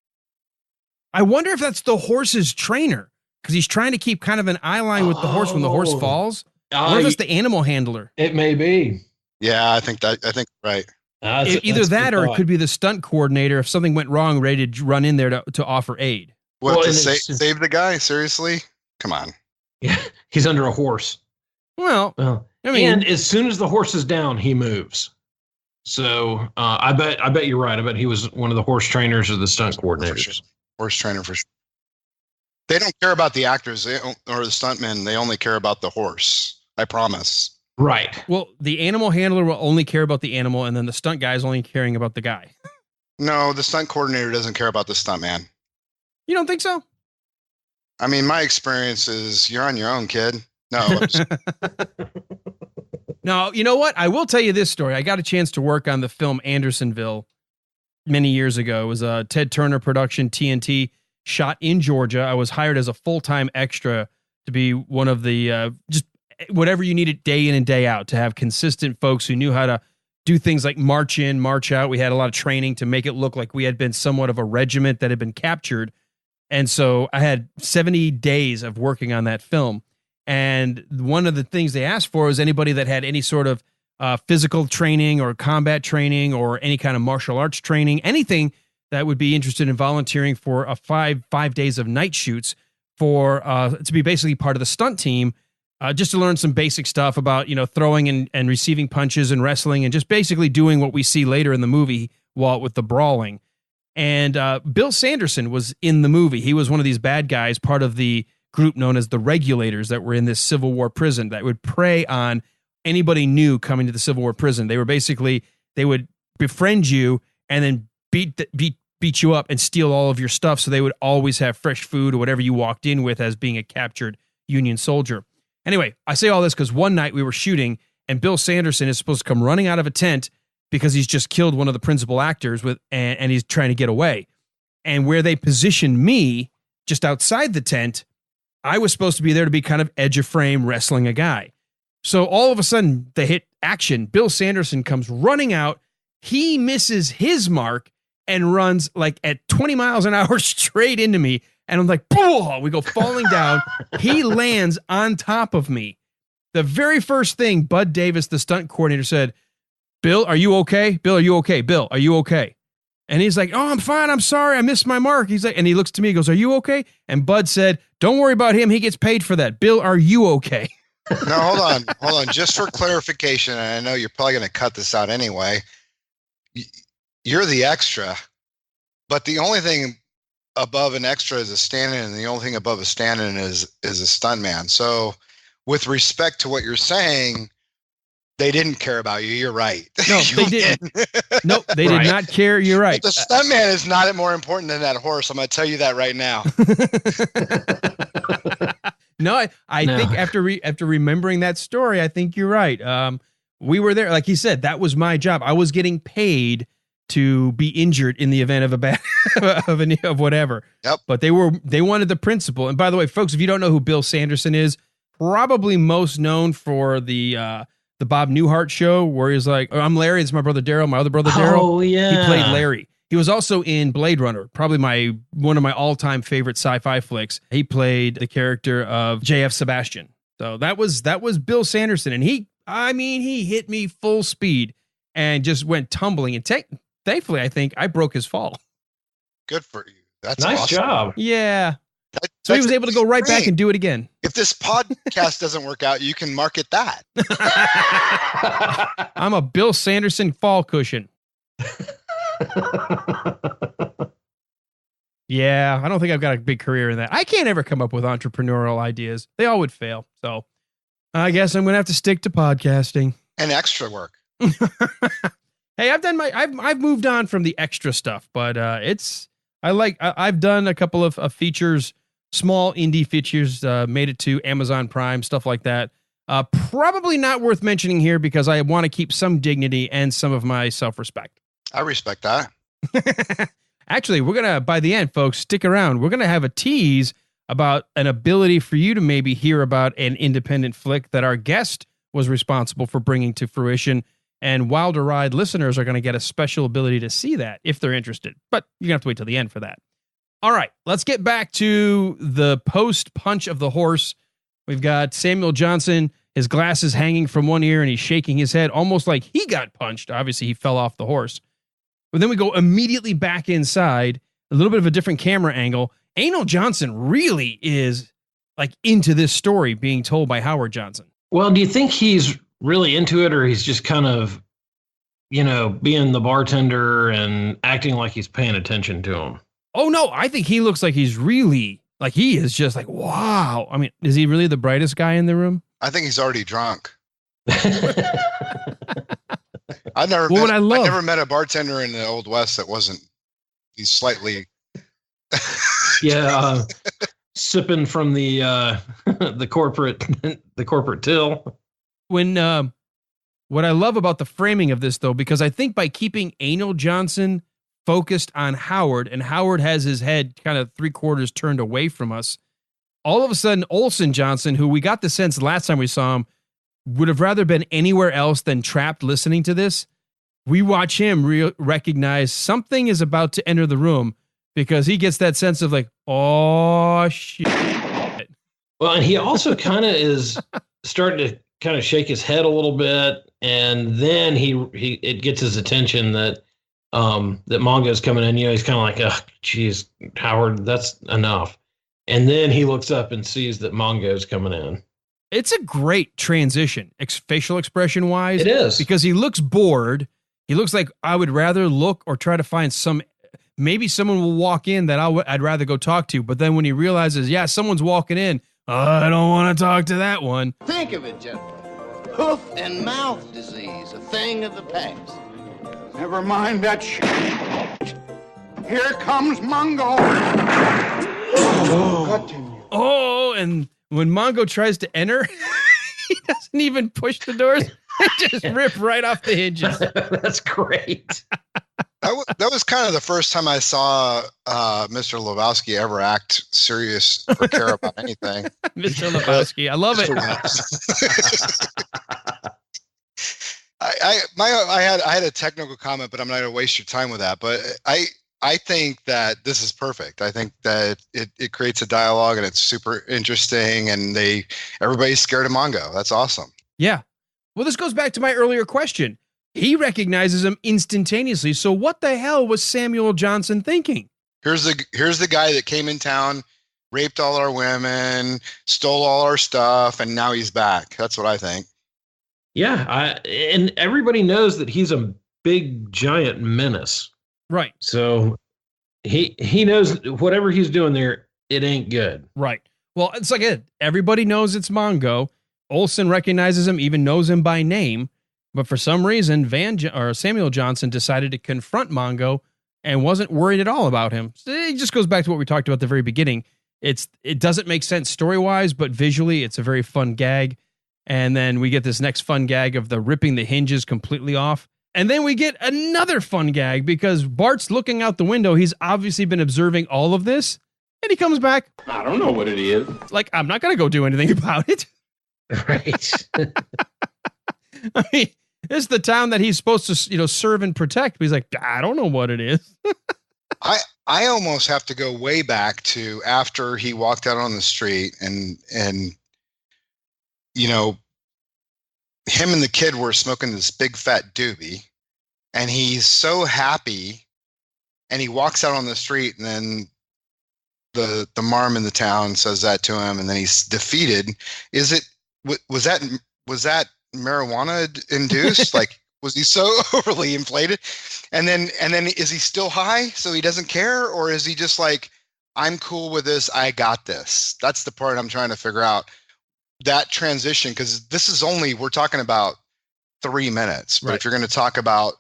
Speaker 4: I wonder if that's the horse's trainer, because he's trying to keep kind of an eye line with the horse when the horse falls. Or if it's the animal handler.
Speaker 5: It may be.
Speaker 6: Yeah, I think right.
Speaker 4: Either that or it could be the stunt coordinator if something went wrong, ready to run in there to offer aid.
Speaker 6: What,
Speaker 5: Well,
Speaker 6: to
Speaker 5: and
Speaker 6: save the guy? Seriously? Come on.
Speaker 5: Yeah, he's under a horse.
Speaker 4: Well, I mean,
Speaker 5: and as soon as the horse is down, he moves. So I bet you're right. I bet he was one of the horse trainers or the stunt coordinators.
Speaker 6: Sure. Horse trainer for sure. They don't care about the actors or the stuntmen. They only care about the horse. I promise.
Speaker 5: Right.
Speaker 4: Well, the animal handler will only care about the animal, and then the stunt guy is only caring about the guy.
Speaker 6: No, the stunt coordinator doesn't care about the stuntman.
Speaker 4: You don't think so?
Speaker 6: I mean, my experience is you're on your own, kid. No.
Speaker 4: No, you know what? I will tell you this story. I got a chance to work on the film Andersonville many years ago. It was a Ted Turner production, TNT, shot in Georgia. I was hired as a full-time extra to be one of the just whatever you needed day in and day out, to have consistent folks who knew how to do things like march in, march out. We had a lot of training to make it look like we had been somewhat of a regiment that had been captured. And so I had 70 days of working on that film. And one of the things they asked for was anybody that had any sort of physical training or combat training or any kind of martial arts training, anything that would be interested in volunteering for a five days of night shoots for to be basically part of the stunt team, just to learn some basic stuff about, throwing and receiving punches and wrestling and just basically doing what we see later in the movie with the brawling. And Bill Sanderson was in the movie. He was one of these bad guys, part of the group known as the Regulators that were in this Civil War prison that would prey on anybody new coming to the Civil War prison. They would befriend you and then beat you up and steal all of your stuff. So they would always have fresh food or whatever you walked in with as being a captured Union soldier. Anyway, I say all this because one night we were shooting and Bill Sanderson is supposed to come running out of a tent because he's just killed one of the principal actors and he's trying to get away. And where they positioned me just outside the tent, I was supposed to be there to be kind of edge of frame wrestling a guy. So all of a sudden they hit action. Bill Sanderson comes running out. He misses his mark and runs like at 20 miles an hour straight into me. And I'm like, boom, we go falling down. He lands on top of me. The very first thing Bud Davis, the stunt coordinator, said, "Bill, are you okay? Bill, are you okay? Bill, are you okay?" And he's like, "Oh, I'm fine. I'm sorry. I missed my mark." He's like, and he looks to me, he goes, "Are you okay?" And Bud said, "Don't worry about him. He gets paid for that. Bill, are you okay?"
Speaker 6: No, hold on. Just for clarification, and I know you're probably going to cut this out anyway. You're the extra, but the only thing above an extra is a stand-in, and the only thing above a stand-in is a stuntman. So with respect to what you're saying, they didn't care about you. You're right.
Speaker 4: No, they didn't. Nope, they did not care. You're right.
Speaker 6: But the stuntman is not more important than that horse. I'm going to tell you that right now.
Speaker 4: No, I think after remembering that story, I think you're right. We were there. Like he said, that was my job. I was getting paid to be injured in the event of a bad of whatever.
Speaker 6: Yep.
Speaker 4: But they wanted the principal. And by the way, folks, if you don't know who Bill Sanderson is, probably most known for the Bob Newhart show where he's like, "Oh, I'm Larry. This is my brother Daryl, my other brother Daryl."
Speaker 5: Oh, yeah.
Speaker 4: He played Larry. He was also in Blade Runner, probably one of my all-time favorite sci-fi flicks. He played the character of J.F. Sebastian. So that was Bill Sanderson, and he hit me full speed and just went tumbling. And thankfully, I think I broke his fall.
Speaker 6: Good for you. That's
Speaker 5: nice
Speaker 6: awesome.
Speaker 5: job.
Speaker 4: Yeah. So he was able to go right back and do it again.
Speaker 6: If this podcast doesn't work out, you can market that.
Speaker 4: I'm a Bill Sanderson fall cushion. Yeah, I don't think I've got a big career in that. I can't ever come up with entrepreneurial ideas. They all would fail. So I guess I'm going to have to stick to podcasting.
Speaker 6: And extra work.
Speaker 4: Hey, I've moved on from the extra stuff, but I've done a couple of features, small indie features, made it to Amazon Prime, stuff like that. Probably not worth mentioning here because I want to keep some dignity and some of my self-respect.
Speaker 6: I respect that.
Speaker 4: Actually, we're going to, by the end, folks, stick around. We're going to have a tease about an ability for you to maybe hear about an independent flick that our guest was responsible for bringing to fruition. And Wilder Ride listeners are going to get a special ability to see that if they're interested. But you're going to have to wait till the end for that. All right, let's get back to the post-punch of the horse. We've got Samuel Johnson His glasses hanging from one ear and he's shaking his head almost like he got punched. Obviously, he fell off the horse. But then we go immediately back inside, a little bit of a different camera angle. Anal Johnson really is like into this story being told by Howard Johnson.
Speaker 5: Well, do you think he's really into it, or he's just kind of, being the bartender and acting like he's paying attention to him?
Speaker 4: Oh, no, I think he looks like he's really, like he is just like, wow. I mean, is he really the brightest guy in the room?
Speaker 6: I think he's already drunk. I never met a bartender in the Old West that wasn't. He's slightly.
Speaker 5: Yeah, sipping from the corporate till.
Speaker 4: When what I love about the framing of this, though, because I think by keeping Anal Johnson focused on Howard, and Howard has his head kind of 3/4 turned away from us, all of a sudden Olson Johnson, who we got the sense last time we saw him would have rather been anywhere else than trapped listening to this, we watch him recognize something is about to enter the room, because he gets that sense of like, oh shit.
Speaker 5: Well, and he also kind of is starting to kind of shake his head a little bit, and then it gets his attention that Mongo's coming in. He's kind of like, oh, geez, Howard, that's enough. And then he looks up and sees that Mongo's coming in.
Speaker 4: It's a great transition, facial expression wise.
Speaker 5: It is.
Speaker 4: Because he looks bored. He looks like I would rather look or try to find maybe someone will walk in that I'd rather go talk to. But then when he realizes, yeah, someone's walking in, I don't want to talk to that one.
Speaker 8: Think of it, gentlemen. Hoof and mouth disease, a thing of the past.
Speaker 2: Never mind that shit. Here comes Mongo.
Speaker 4: Oh, and when Mongo tries to enter, he doesn't even push the doors. They just rip right off the hinges.
Speaker 5: That's great.
Speaker 6: That was kind of the first time I saw Mr. Lebowski ever act serious or care about anything.
Speaker 4: Mr. Lebowski, I love it.
Speaker 6: I had a technical comment, but I'm not going to waste your time with that. But I think that this is perfect. I think that it creates a dialogue and it's super interesting, and everybody's scared of Mongo. That's awesome.
Speaker 4: Yeah. Well, this goes back to my earlier question. He recognizes him instantaneously. So what the hell was Samuel Johnson thinking?
Speaker 6: Here's the guy that came in town, raped all our women, stole all our stuff, and now he's back. That's what I think.
Speaker 5: Yeah, and everybody knows that he's a big, giant menace.
Speaker 4: Right.
Speaker 5: So he knows whatever he's doing there, it ain't good.
Speaker 4: Right. Well, it's like everybody knows it's Mongo. Olson recognizes him, even knows him by name. But for some reason, Samuel Johnson decided to confront Mongo and wasn't worried at all about him. It just goes back to what we talked about at the very beginning. It doesn't make sense story-wise, but visually, it's a very fun gag. And then we get this next fun gag of the ripping the hinges completely off. And then we get another fun gag because Bart's looking out the window. He's obviously been observing all of this. And he comes back.
Speaker 2: I don't know what it is.
Speaker 4: Like, I'm not going to go do anything about it.
Speaker 5: Right.
Speaker 4: I mean, this is the town that he's supposed to, serve and protect. But he's like, I don't know what it is.
Speaker 6: I almost have to go way back to after he walked out on the street and him and the kid were smoking this big fat doobie, and he's so happy, and he walks out on the street, and then the marm in the town says that to him, and then he's defeated. Was that marijuana induced? Like, was he so overly inflated? And then is he still high so he doesn't care, or is he just like, I'm cool with this, I got this? That's the part I'm trying to figure out. That transition, because we're talking about 3 minutes, but
Speaker 4: right.
Speaker 6: If you're going to talk about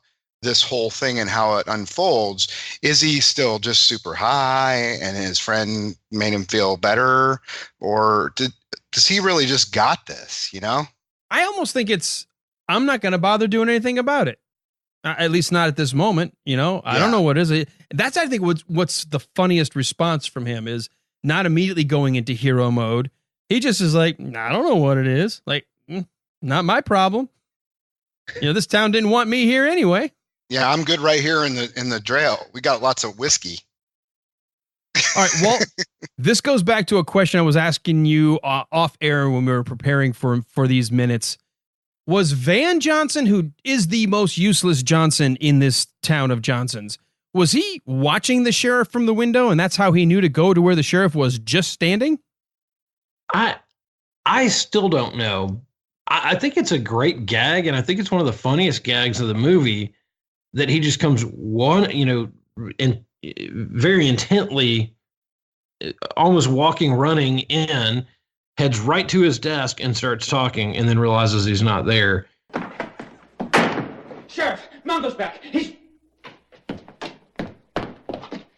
Speaker 6: this whole thing and how it unfolds, is he still just super high and his friend made him feel better, or does he really just got this?
Speaker 4: I almost think I'm not going to bother doing anything about it. At least not at this moment. I don't know what is it. That's, I think, what's the funniest response from him is not immediately going into hero mode. He just is like, I don't know what it is. Like, not my problem. This town didn't want me here anyway.
Speaker 6: Yeah, I'm good right here in the trail. We got lots of whiskey.
Speaker 4: All right, Walt, this goes back to a question I was asking you off air when we were preparing for these minutes. Was Van Johnson, who is the most useless Johnson in this town of Johnsons, was he watching the sheriff from the window, and that's how he knew to go to where the sheriff was just standing?
Speaker 5: I still don't know. I think it's a great gag, and I think it's one of the funniest gags of the movie that he just comes very intently, almost walking, running in, heads right to his desk and starts talking, and then realizes he's not there.
Speaker 7: Sheriff, Mongo's back.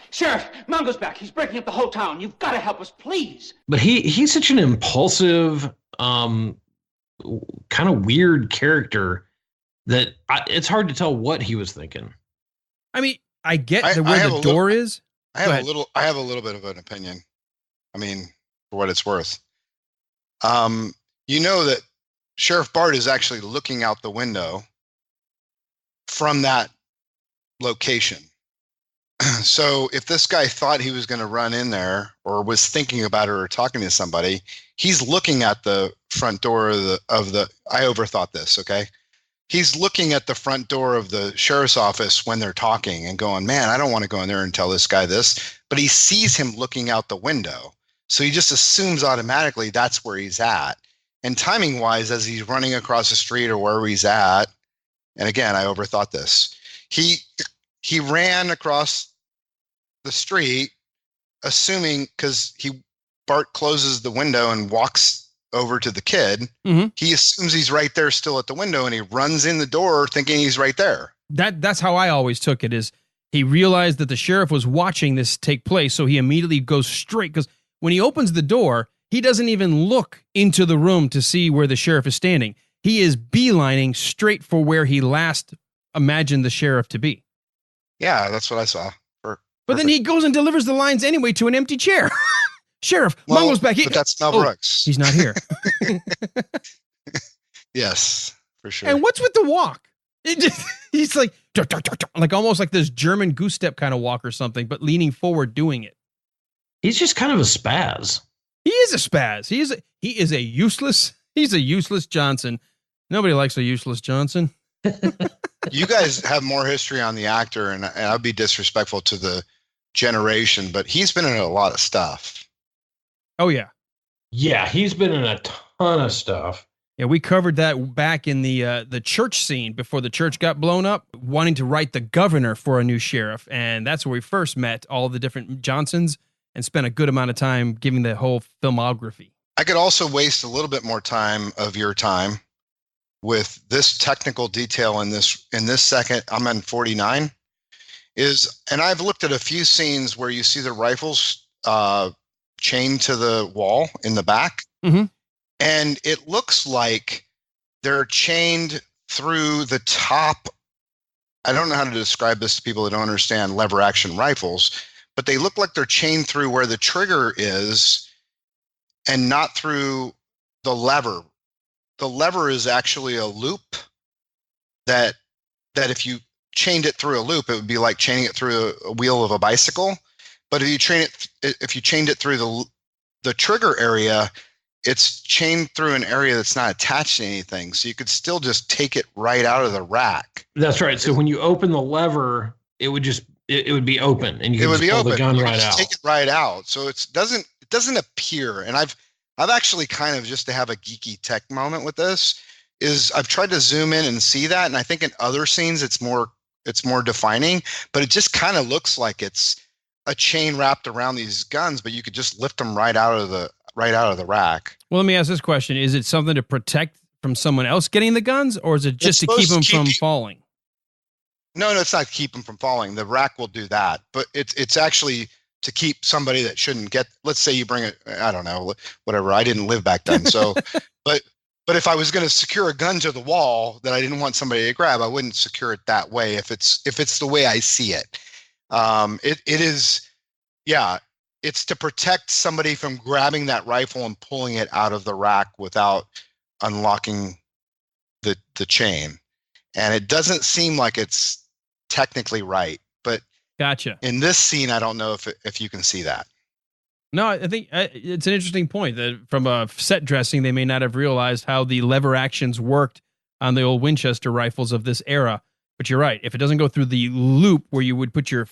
Speaker 7: Sheriff, Mongo's back. He's breaking up the whole town. You've got to help us, please.
Speaker 5: But he's such an impulsive, kind of weird character that it's hard to tell what he was thinking.
Speaker 4: I mean, I get where the door is.
Speaker 6: I have a little bit of an opinion. I mean, for what it's worth. You know that Sheriff Bart is actually looking out the window from that location. So if this guy thought he was going to run in there or was thinking about it or talking to somebody, he's looking at the front door of the I overthought this, okay? He's looking at the front door of the sheriff's office when they're talking and going, man, I don't want to go in there and tell this guy this. But he sees him looking out the window. So he just assumes automatically that's where he's at. And timing wise, as he's running across the street or wherever he's at, and again, I overthought this. He ran across the street, assuming, because Bart closes the window and walks over to the kid. Mm-hmm. He assumes he's right there still at the window, and he runs in the door thinking he's right there.
Speaker 4: That's how I always took it, is he realized that the sheriff was watching this take place, so he immediately goes straight, because when he opens the door, he doesn't even look into the room to see where the sheriff is standing. He is beelining straight for where he last imagined the sheriff to be.
Speaker 6: Yeah, that's what I saw.
Speaker 4: But then he goes and delivers the lines anyway to an empty chair. Sheriff, Mongo's back.
Speaker 6: But that's Mel Brooks.
Speaker 4: He's not here.
Speaker 6: Yes, for sure.
Speaker 4: And what's with the walk? He's like almost like this German goose step kind of walk or something, but leaning forward doing it.
Speaker 5: He's just kind of a spaz.
Speaker 4: He is a spaz. He's a useless Johnson. Nobody likes a useless Johnson.
Speaker 6: You guys have more history on the actor, and I'll be disrespectful to the generation, but he's been in a lot of stuff.
Speaker 4: Oh, yeah.
Speaker 5: Yeah, he's been in a ton of stuff.
Speaker 4: Yeah, we covered that back in the church scene before the church got blown up, wanting to write the governor for a new sheriff. And that's where we first met all the different Johnsons and spent a good amount of time giving the whole filmography.
Speaker 6: I could also waste a little bit more time of your time with this technical detail in this second. I'm on 49 and I've looked at a few scenes where you see the rifles chained to the wall in the back. Mm-hmm. And it looks like they're chained through the top. I don't know how to describe this to people that don't understand lever action rifles, but they look like they're chained through where the trigger is and not through the lever. The lever is actually a loop that if you chained it through a loop, it would be like chaining it through a wheel of a bicycle. But if you chained it through the trigger area, it's chained through an area that's not attached to anything. So you could still just take it right out of the rack.
Speaker 5: That's right. So when you open the lever, it would be open, and you could just pull the gun right out.
Speaker 6: Take it right out. So it doesn't appear. And I've actually kind of, just to have a geeky tech moment with this, is I've tried to zoom in and see that. And I think in other scenes, it's more defining, but it just kind of looks like it's a chain wrapped around these guns, but you could just lift them right out of the rack.
Speaker 4: Well, let me ask this question. Is it something to protect from someone else getting the guns, or is it just to keep them from falling?
Speaker 6: No, it's not to keep them from falling. The rack will do that, but it's actually to keep somebody that shouldn't get, let's say you bring it, I don't know, whatever. I didn't live back then. So, but if I was going to secure a gun to the wall that I didn't want somebody to grab, I wouldn't secure it that way. If it's the way I see it, it is, yeah, it's to protect somebody from grabbing that rifle and pulling it out of the rack without unlocking the chain. And it doesn't seem like it's technically right, but
Speaker 4: gotcha.
Speaker 6: In this scene, I don't know if you can see that.
Speaker 4: No, I think it's an interesting point that from a set dressing, they may not have realized how the lever actions worked on the old Winchester rifles of this era. But you're right. If it doesn't go through the loop where you would put your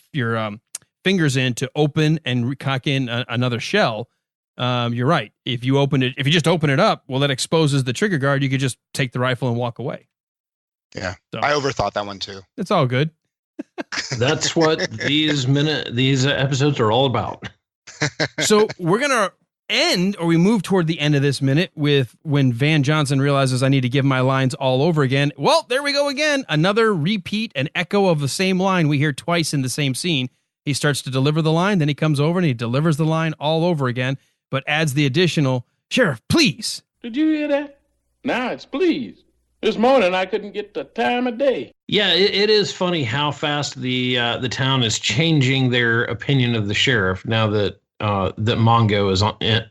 Speaker 4: fingers in to open and cock in another shell, you're right. If you just open it up, well, that exposes the trigger guard. You could just take the rifle and walk away.
Speaker 6: Yeah,
Speaker 4: so,
Speaker 6: I overthought that one too.
Speaker 4: It's all good.
Speaker 5: That's what these episodes are all about.
Speaker 4: So we're going to end, or we move toward the end of this minute with when Van Johnson realizes I need to give my lines all over again. Well, there we go again. Another repeat, an echo of the same line we hear twice in the same scene. He starts to deliver the line, then he comes over and he delivers the line all over again, but adds the additional, "Sheriff, please."
Speaker 2: Did you hear that? Now it's please. This morning I couldn't get the time of day.
Speaker 5: Yeah, it is funny how fast the town is changing their opinion of the sheriff now that that Mongo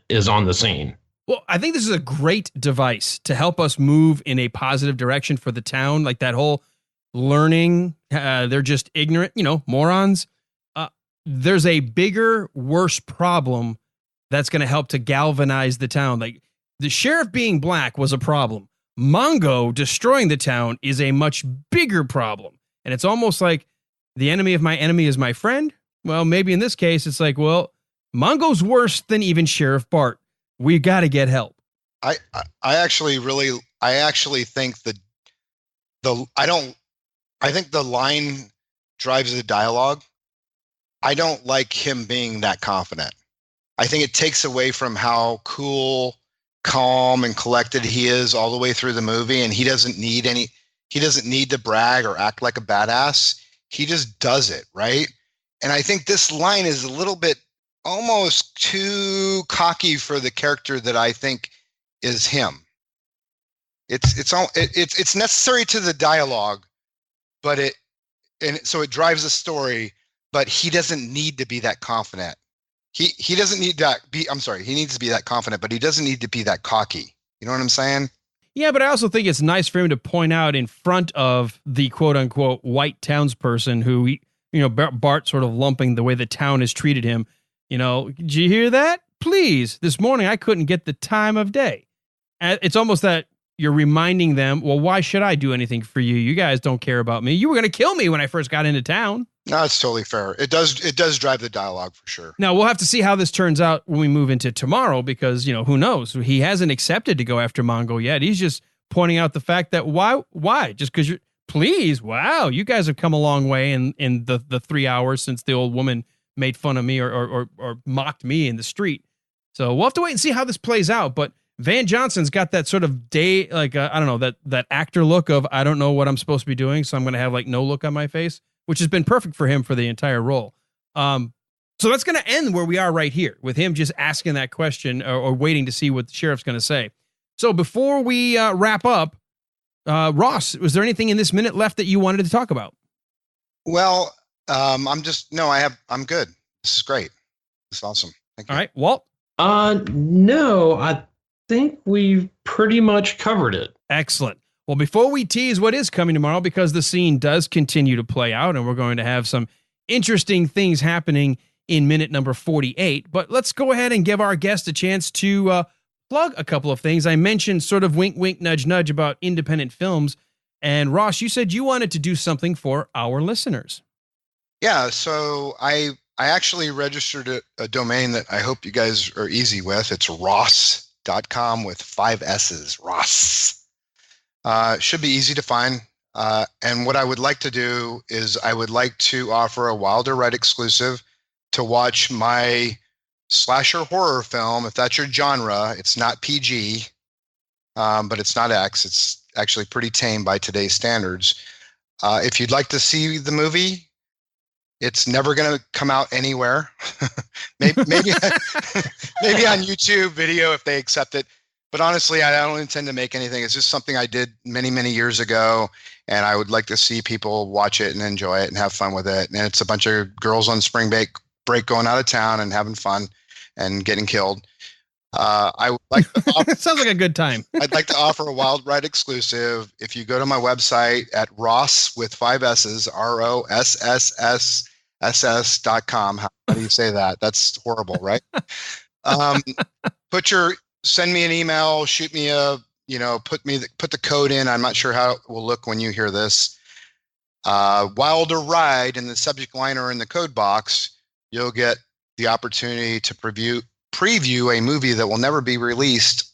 Speaker 5: is on the scene.
Speaker 4: Well, I think this is a great device to help us move in a positive direction for the town. Like that whole learning, they're just ignorant, morons. There's a bigger, worse problem that's going to help to galvanize the town. Like the sheriff being black was a problem. Mongo destroying the town is a much bigger problem. And it's almost like the enemy of my enemy is my friend. Well, maybe in this case, it's like, well, Mongo's worse than even Sheriff Bart. We got to get help.
Speaker 6: I actually think I think the line drives the dialogue. I don't like him being that confident. I think it takes away from how cool, calm, and collected he is all the way through the movie. And he doesn't need to brag or act like a badass. He just does it, right? And I think this line is a little bit almost too cocky for the character that I think is him. It's necessary to the dialogue, but so it drives the story, but he doesn't need to be that confident. He doesn't need that he needs to be that confident, but he doesn't need to be that cocky. You know what I'm saying?
Speaker 4: Yeah, but I also think it's nice for him to point out in front of the quote unquote white townsperson who Bart sort of lumping the way the town has treated him. Did you hear that? Please, this morning I couldn't get the time of day. And it's almost that you're reminding them, well, why should I do anything for you? You guys don't care about me. You were going to kill me when I first got into town.
Speaker 6: No, it's totally fair. It does drive the dialogue for sure.
Speaker 4: Now, we'll have to see how this turns out when we move into tomorrow because, who knows? He hasn't accepted to go after Mongo yet. He's just pointing out the fact that why? Just because please, wow, you guys have come a long way in the 3 hours since the old woman made fun of me or mocked me in the street. So we'll have to wait and see how this plays out. But Van Johnson's got that sort of I don't know, that actor look of, I don't know what I'm supposed to be doing. So I'm going to have no look on my face, which has been perfect for him for the entire role. So that's going to end where we are right here with him just asking that question or waiting to see what the sheriff's going to say. So before we wrap up, Ross, was there anything in this minute left that you wanted to talk about?
Speaker 6: Well, I'm good. This is great. This is awesome. Thank you.
Speaker 4: All right, Walt?
Speaker 5: No, I think we've pretty much covered it.
Speaker 4: Excellent. Well, before we tease what is coming tomorrow, because the scene does continue to play out and we're going to have some interesting things happening in minute number 48, but let's go ahead and give our guest a chance to plug a couple of things. I mentioned sort of wink, wink, nudge, nudge about independent films. And Ross, you said you wanted to do something for our listeners.
Speaker 6: Yeah, so I actually registered a domain that I hope you guys are easy with. It's ross.com with 5 S's, Ross. Should be easy to find. And what I would like to do is I would like to offer a Wilder Ride exclusive to watch my slasher horror film. If that's your genre, it's not PG, but it's not X. It's actually pretty tame by today's standards. If you'd like to see the movie, it's never going to come out anywhere. maybe maybe on YouTube video if they accept it. But honestly, I don't intend to make anything. It's just something I did many, many years ago, and I would like to see people watch it and enjoy it and have fun with it. And it's a bunch of girls on spring break going out of town and having fun and getting killed. I would like to offer,
Speaker 4: sounds like a good time.
Speaker 6: I'd like to offer a Wild Ride exclusive. If you go to my website at Ross with 5 S's, ROSSS ss.com. How do you say that? That's horrible, right? Send me an email, shoot me put the code in. I'm not sure how it will look when you hear this. Wilder Ride in the subject line or in the code box, you'll get the opportunity to preview a movie that will never be released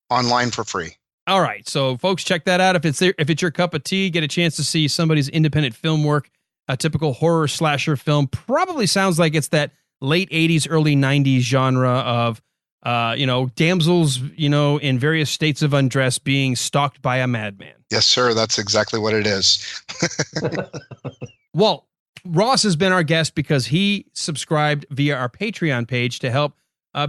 Speaker 6: online for free.
Speaker 4: All right. So folks, check that out. If it's your cup of tea, get a chance to see somebody's independent film work. A typical horror slasher film probably sounds like it's that late 80s, early 90s genre of, damsels, in various states of undress being stalked by a madman.
Speaker 6: Yes, sir. That's exactly what it is.
Speaker 4: Well, Ross has been our guest because he subscribed via our Patreon page to help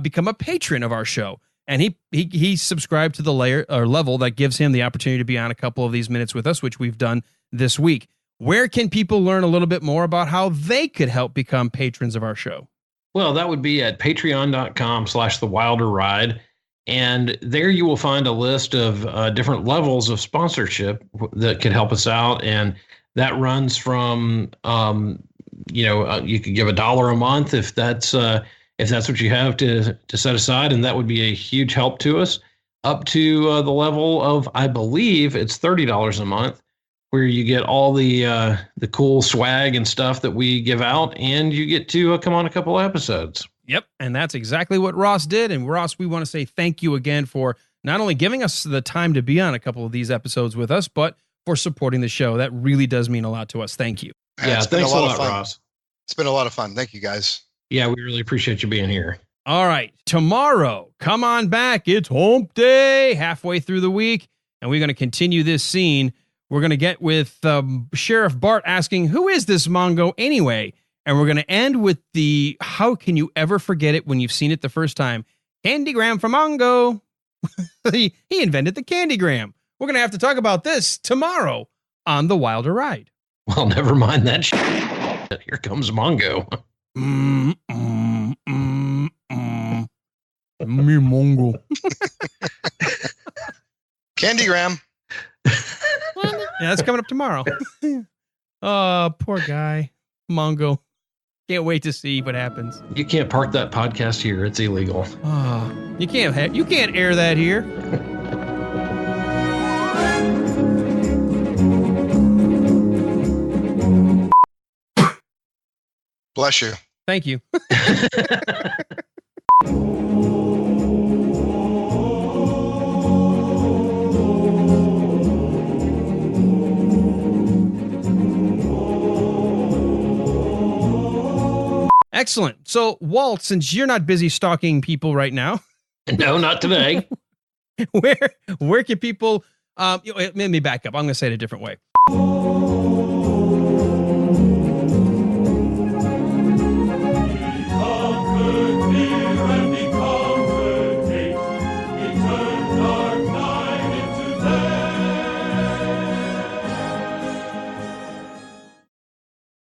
Speaker 4: become a patron of our show. And he subscribed to the level that gives him the opportunity to be on a couple of these minutes with us, which we've done this week. Where can people learn a little bit more about how they could help become patrons of our show?
Speaker 5: Well, that would be at patreon.com/thewilderride. And there you will find a list of different levels of sponsorship that could help us out. And that runs from, you could give $1 a month if that's what you have to set aside. And that would be a huge help to us, up to the level of, I believe it's $30 a month, where you get all the cool swag and stuff that we give out, and you get to come on a couple of episodes.
Speaker 4: Yep, and that's exactly what Ross did. And Ross, we want to say thank you again for not only giving us the time to be on a couple of these episodes with us, but for supporting the show. That really does mean a lot to us. Thank you.
Speaker 5: Yeah, thanks a lot, Ross.
Speaker 6: It's been a lot of fun. Thank you, guys.
Speaker 5: Yeah, we really appreciate you being here.
Speaker 4: All right, tomorrow, come on back. It's hump day, halfway through the week, and we're going to continue this scene. We're going to get with Sheriff Bart asking, who is this Mongo anyway? And we're going to end with the, how can you ever forget it when you've seen it the first time? Candygram from Mongo. He invented the Candygram. We're going to have to talk about this tomorrow on The Wilder Ride.
Speaker 5: Well, never mind that shit. Here comes Mongo.
Speaker 4: Me Mongo.
Speaker 6: Candygram.
Speaker 4: Yeah, that's coming up tomorrow. Oh, poor guy. Mongo. Can't wait to see what happens.
Speaker 5: You can't park that podcast here. It's illegal.
Speaker 4: Oh, you can't air that here.
Speaker 6: Bless you.
Speaker 4: Thank you. Excellent. So, Walt, since you're not busy stalking people right now.
Speaker 5: No, not today.
Speaker 4: Where can people, let me back up. I'm going to say it a different way.